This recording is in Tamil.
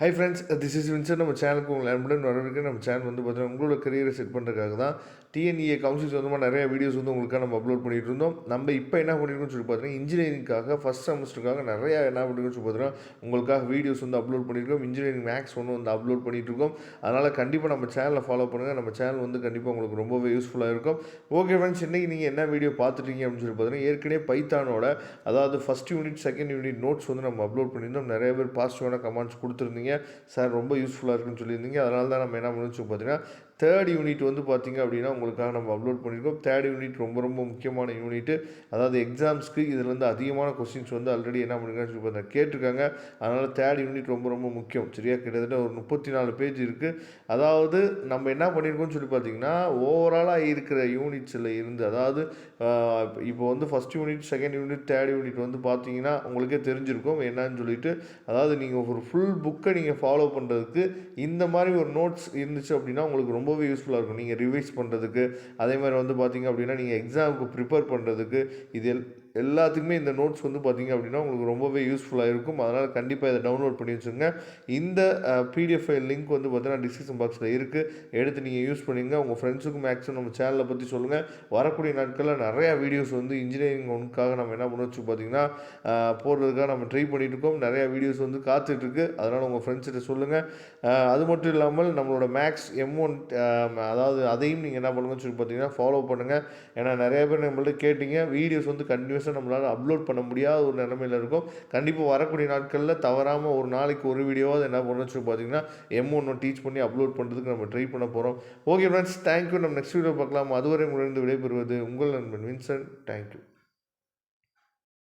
Hi friends, this is Vincent. நம்ம சேனலுக்கு உங்களை அன்புடன் வரவேற்கிறேன். நம்ம சேனல் வந்து பார்த்தீங்கன்னா உங்களோட கரியரை செட் பண்ணுறதுக்காக தான் டிஎன்இஏ கவுன்சில் சொந்தமாக நிறைய வீடியோஸ் வந்து உங்களுக்காக நம்ம அப்லோட் பண்ணிட்டு இருந்தோம். நம்ம இப்போ என்ன பண்ணியிருக்கோம்னு சொல்லி பார்த்தீங்கன்னா இன்ஜினியரிங்காக ஃபஸ்ட் செமஸ்டருக்காக நிறையா என்ன பண்ணியிருக்கோம்னு சொல்லி பார்த்தீங்கன்னா உங்களுக்காக வீடியோஸ் வந்து அப்லோட் பண்ணியிருக்கோம். இன்ஜினியரிங் மேக்ஸ் ஒன்று வந்து அப்லோட் பண்ணிட்டு இருக்கோம். அதனால் கண்டிப்பாக நம்ம சேனலை ஃபாலோ பண்ணுங்கள். நம்ம சேனல் வந்து கண்டிப்பாக உங்களுக்கு ரொம்பவே யூஸ்ஃபுல்லாக இருக்கும். ஓகே ஃப்ரெண்ட்ஸ், இன்றைக்கி நீங்கள் என்ன வீடியோ பார்த்துட்டீங்க அப்படின்னு சொல்லி பார்த்தீங்கன்னா ஏற்கனவே பைத்தானோட அதாவது first unit second unit notes வந்து நம்ம அப்லோட் பண்ணியிருந்தோம். நிறைய பேர் பாசிட்டிவான கமெண்ட்ஸ் கொடுத்துருந்தீங்க. சார் ரொம்ப யூஸ்ஃபுல்லாக இருக்குன்னு சொல்லியிருந்தீங்க. அதனால தான் நம்ம என்ன பண்ணுச்சு பார்த்தீங்கன்னா தேர்ட் யூனிட் வந்து பார்த்திங்க அப்படின்னா உங்களுக்காக நம்ம அப்லோட் பண்ணியிருக்கோம். தேர்ட் யூனிட் ரொம்ப ரொம்ப முக்கியமான யூனிட்டு. அதாவது எக்ஸாம்ஸ்க்கு இதுலேருந்து அதிகமான கொஸ்டின்ஸ் வந்து ஆல்ரெடி என்ன பண்ணிருக்காங்கன்னு சொல்லி பார்த்தா கேட்டிருக்காங்க. அதனால் தேர்ட் யூனிட் ரொம்ப ரொம்ப முக்கியம். சரியா, கிட்டத்தட்ட ஒரு 34 பேஜ் இருக்குது. அதாவது நம்ம என்ன பண்ணியிருக்கோம்னு சொல்லி பார்த்தீங்கன்னா ஓவராலாக இருக்கிற யூனிட்ஸில் இருந்து, அதாவது இப்போ வந்து first unit second unit third unit வந்து பார்த்தீங்கன்னா உங்களுக்கே தெரிஞ்சிருக்கும் என்னன்னு சொல்லிட்டு. அதாவது நீங்கள் ஒரு ஃபுல் புக்கை நீங்கள் ஃபாலோ பண்ணுறதுக்கு இந்த மாதிரி ஒரு நோட்ஸ் இருந்துச்சு அப்படின்னா உங்களுக்கு ரொம்பவே யூஸ்ஃபுல்லாக இருக்கும். நீங்கள் ரிவைஸ் பண்ணுறதுக்கு, அதே மாதிரி வந்து பார்த்திங்க அப்படின்னா நீங்கள் எக்ஸாமுக்கு ப்ரிப்பேர் பண்ணுறதுக்கு, இது எல்லாத்துக்குமே இந்த நோட்ஸ் வந்து பார்த்திங்க அப்படின்னா உங்களுக்கு ரொம்பவே யூஸ்ஃபுல்லாக இருக்கும். அதனால் கண்டிப்பாக இதை டவுன்லோட் பண்ணி வச்சுங்க. இந்த பிடிஎஃப் ஃபைல் லிங்க் வந்து பார்த்தீங்கன்னா டிஸ்கிரிப்ஷன் பாக்ஸில் இருக்குது. எடுத்து நீங்கள் யூஸ் பண்ணிங்க. உங்கள் ஃப்ரெண்ட்ஸுக்கும் மேக்ஸிமம் நம்ம சேனலை பற்றி சொல்லுங்கள். வரக்கூடிய நாட்களில் நிறையா வீடியோஸ் வந்து இன்ஜினியரிங் ஒன்றுக்காக நம்ம என்ன பண்ண வச்சு பார்த்திங்கன்னா போடுறதுக்காக நம்ம ட்ரை பண்ணிகிட்டு இருக்கோம். நிறையா வீடியோஸ் வந்து காத்துட்ருக்கு. அதனால் உங்கள் ஃப்ரெண்ட்ஸ்கிட்ட சொல்லுங்கள். அது மட்டும் இல்லாமல் நம்மளோட மேக்ஸ் M1 அதாவது அதையும் நீங்கள் என்ன பண்ணுங்கன்னு சொல்லி பார்த்தீங்கன்னா ஃபாலோ பண்ணுங்கள். ஏன்னா நிறைய பேர் நம்மள்ட்ட கேட்டிங்க. வீடியோஸ் வந்து கண்டினியூஸாக நம்மளால் அப்லோட் பண்ண முடியாத ஒரு நிலைமையில் இருக்கும். கண்டிப்பாக வரக்கூடிய நாட்களில் தவறாமல் ஒரு நாளைக்கு ஒரு வீடியோவாவது என்ன பண்ணணும்னு சொல்லி பார்த்தீங்கன்னா M1 டீச் பண்ணி அப்லோட் பண்ணுறதுக்கு நம்ம ட்ரை பண்ண போகிறோம். Okay friends, thank you. நம்ம நெக்ஸ்ட் வீடியோ பார்க்கலாம். அதுவரை உங்களிடம் விடைபெறுவது உங்கள் நண்பன் வின்சென்ட். தேங்க்யூ.